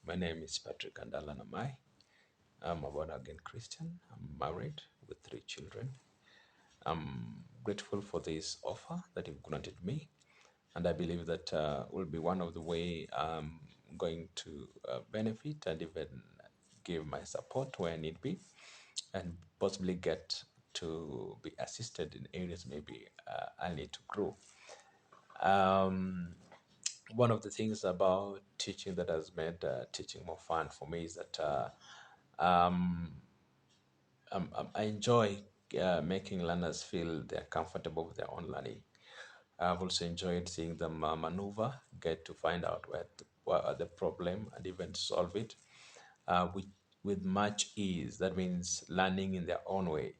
My name is Patrick Andala Namai. I'm a born again Christian. I'm married with 3 children. I'm grateful for this offer that you've granted me, and I believe that will be one of the way I'm going to benefit and even give my support where I need be, and possibly get to be assisted in areas maybe I need to grow. Um, One of the things about teaching that has made teaching more fun for me is that um, I enjoy making learners feel they're comfortable with their own learning. I've also enjoyed seeing them maneuver, get to find out what are the problem and even solve it with much ease. That means learning in their own way.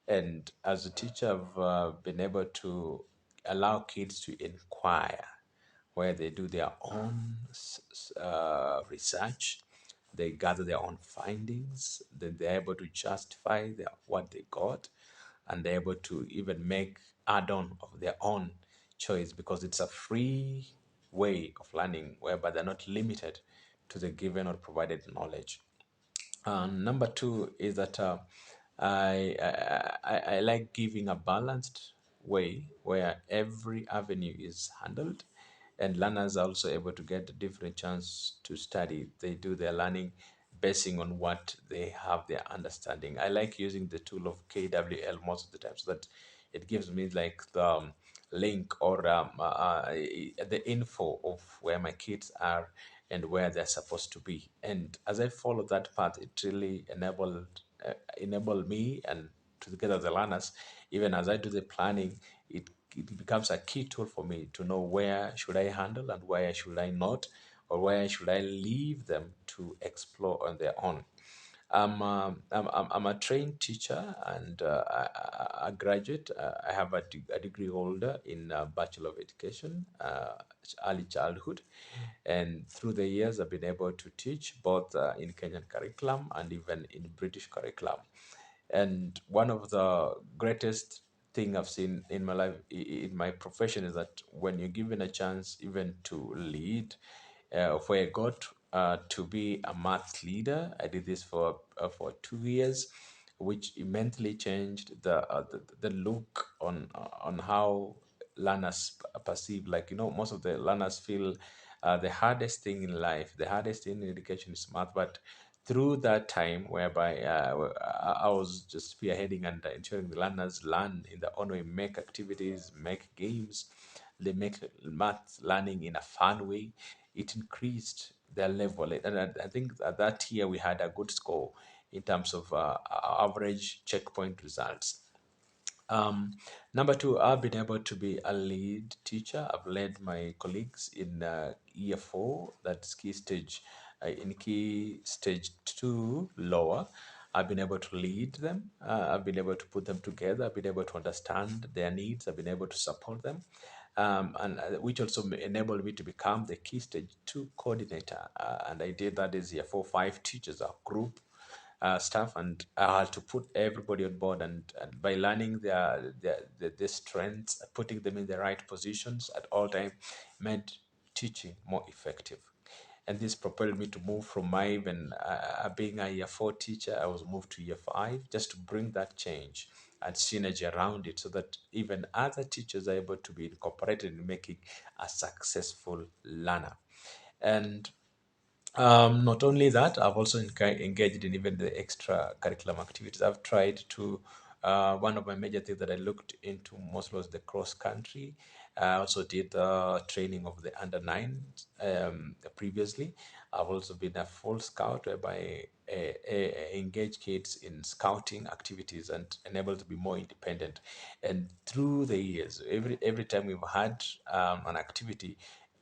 And as a teacher, I've been able to allow kids to inquire where they do their own research, they gather their own findings, then they're able to justify what they got, and they're able to even make add-on of their own choice because it's a free way of learning whereby they're not limited to the given or provided knowledge. Number two is that I like giving a balanced way where every avenue is handled and learners are also able to get a different chance to study. They do their learning basing on what they have their understanding. I like using the tool of KWL most of the time so that it gives me like the link or the info of where my kids are and where they're supposed to be. And as I follow that path, it really enabled me and together the learners, even as I do the planning, it becomes a key tool for me to know where should I handle and where should I not, or where should I leave them to explore on their own. I'm a trained teacher and a graduate. I have a degree holder in Bachelor of Education, early childhood. And through the years, I've been able to teach both in Kenyan curriculum and even in British curriculum. And one of the greatest thing I've seen in my life, in my profession, is that when you're given a chance even to lead, where I got to be a math leader, I did this for 2 years, which immensely changed the look on how learners perceive. Like most of the learners feel the hardest thing in life, the hardest thing in education is math, but through that time whereby I was just spearheading and ensuring the learners learn in their own way, make activities, make games, they make math learning in a fun way, it increased their level. And I think that year we had a good score in terms of average checkpoint results. um, Number two, I've been able to be a lead teacher. I've led my colleagues in year four, that's in key stage two lower. I've been able to lead them. I've been able to put them together. I've been able to understand their needs. I've been able to support them. And which also enabled me to become the key stage two coordinator. And I did that as year four, five teachers, a group stuff, and I had to put everybody on board. And by learning their strengths, putting them in the right positions at all time, made teaching more effective. And this propelled me to move from my even being a year four teacher, I was moved to year five just to bring that change and synergy around it so that even other teachers are able to be incorporated in making a successful learner. And not only that, I've also engaged in even the extra curriculum activities. I've tried to, one of my major things that I looked into most was the cross country. I also did the training of the under nine previously. I've also been a full scout whereby I engage kids in scouting activities and enable to be more independent. And through the years, every time we've had an activity,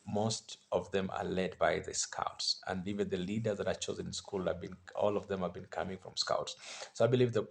most of them are led by the scouts, and even the leaders that are chosen in school have been, all of them have been coming from scouts. So I believe the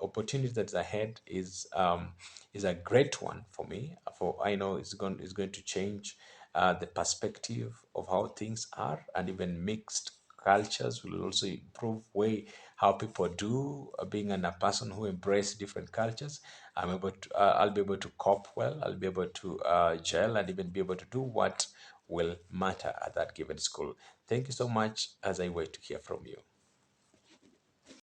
opportunity that's ahead is a great one for me, for I know it's going to change the perspective of how things are, and even mixed cultures will also improve way how people do, being a person who embrace different cultures. I'll be able to cope well, I'll be able to gel and even be able to do what will matter at that given school. Thank you so much as I wait to hear from you.